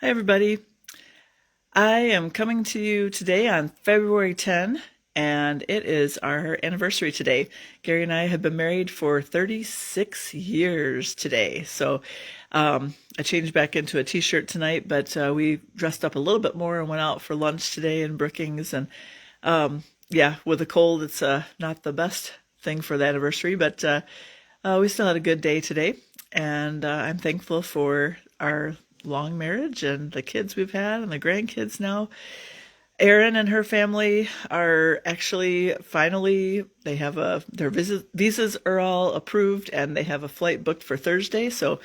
Hi, everybody. I am coming to you today on February 10, and it is our anniversary today. Gary and I have been married for 36 years today. I changed back into a t-shirt tonight, but we dressed up a little bit more and went out for lunch today in Brookings. And yeah, with a cold, it's not the best thing for the anniversary, but we still had a good day today. And I'm thankful for our long marriage and the kids we've had and the grandkids now. Erin and her family are actually finally, they have their visas are all approved and they have a flight booked for Thursday. So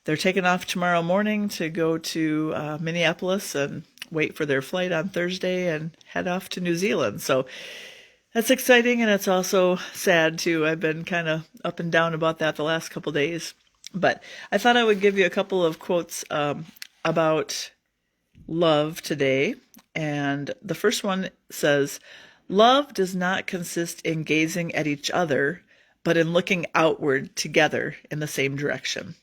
they're taking off tomorrow morning to go to Minneapolis and wait for their flight on Thursday and head off to New Zealand. So that's exciting, and it's also sad too. I've been kind of up and down about that the last couple days. But I thought I would give you a couple of quotes about love today. And the first one says, "Love does not consist in gazing at each other, but in looking outward together in the same direction."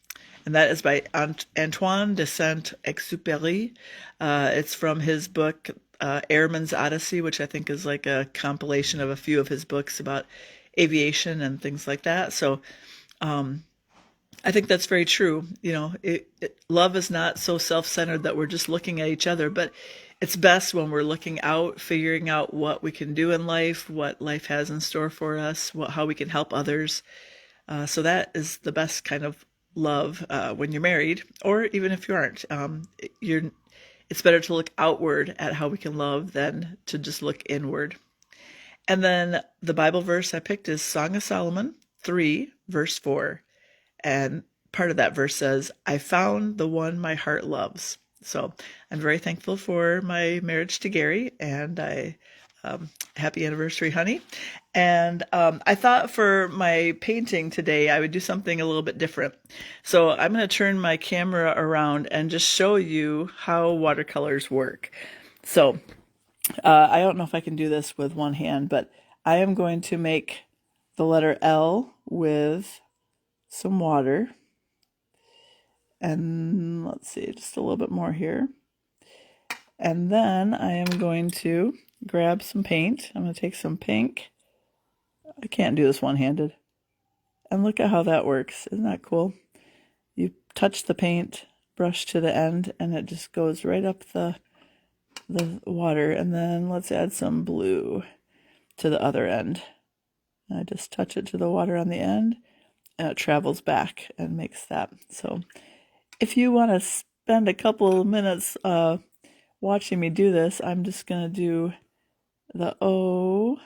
And that is by Antoine de Saint-Exupery. It's from his book, Airman's Odyssey, which I think is like a compilation of a few of his books about aviation and things like that. So I think that's very true. You know, love is not so self-centered that we're just looking at each other, but it's best when we're looking out, figuring out what we can do in life, what life has in store for us, how we can help others. So that is the best kind of love when you're married, or even if you aren't. It's better to look outward at how we can love than to just look inward. And then the Bible verse I picked is Song of Solomon 3, verse 4. And part of that verse says, "I found the one my heart loves." So I'm very thankful for my marriage to Gary, and happy anniversary, honey. And I thought for my painting today, I would do something a little bit different. So I'm going to turn my camera around and just show you how watercolors work. So I don't know if I can do this with one hand, but I am going to make the letter L with some water. And let's see, just a little bit more here. And then I am going to grab some paint. I'm going to take some pink. I can't do this one-handed. And look at how that works. Isn't that cool? You touch the paint brush to the end and it just goes right up the water. And then let's add some blue to the other end. And I just touch it to the water on the end and it travels back and makes that. So if you want to spend a couple of minutes watching me do this, I'm just going to do the O.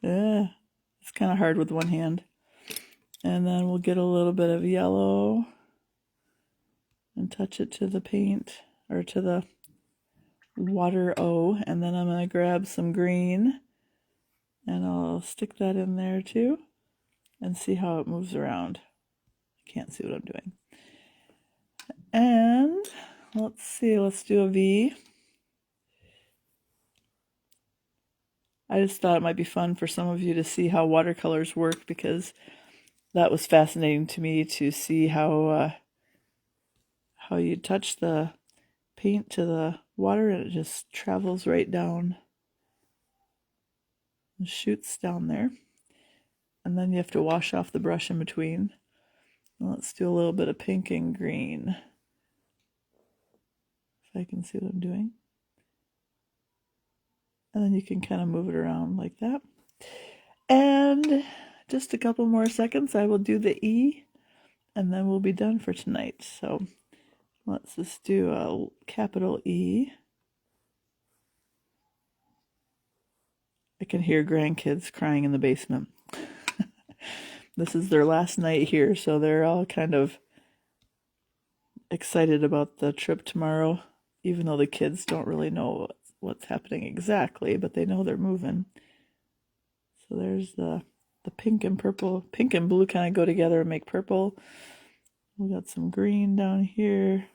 It's kind of hard with one hand. And then we'll get a little bit of yellow and touch it to the paint or to the water O. And then I'm going to grab some green and I'll stick that in there too and see how it moves around. I can't see what I'm doing. And let's see, let's do a V. I just thought it might be fun for some of you to see how watercolors work, because that was fascinating to me to see how you touch the paint to the water and it just travels right down and shoots down there. And then you have to wash off the brush in between. Let's do a little bit of pink and green. If I can see what I'm doing. And then you can kind of move it around like that. And just a couple more seconds, I will do the E, and then we'll be done for tonight. So let's just do a capital E. I can hear grandkids crying in the basement. This is their last night here, so they're all kind of excited about the trip tomorrow, even though the kids don't really know what's happening exactly, but they know they're moving. So there's the pink and purple. Pink and blue kind of go together and make purple. We got some green down here,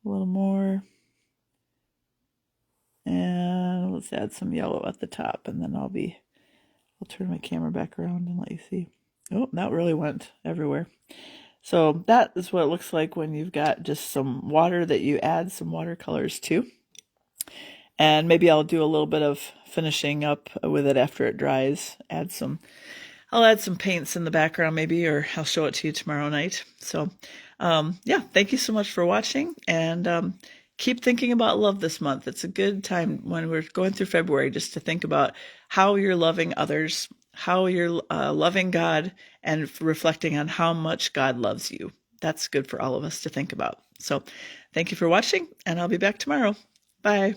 a little more. And let's add some yellow at the top, and then I'll turn my camera back around and let you see. Oh, that really went everywhere. So that is what it looks like when you've got just some water that you add some watercolors to. And maybe I'll do a little bit of finishing up with it after it dries. I'll add some paints in the background maybe, or I'll show it to you tomorrow night. So, yeah, thank you so much for watching, and keep thinking about love this month. It's a good time when we're going through February just to think about how you're loving others, how you're loving God, and reflecting on how much God loves you. That's good for all of us to think about. So, thank you for watching, and I'll be back tomorrow. Bye.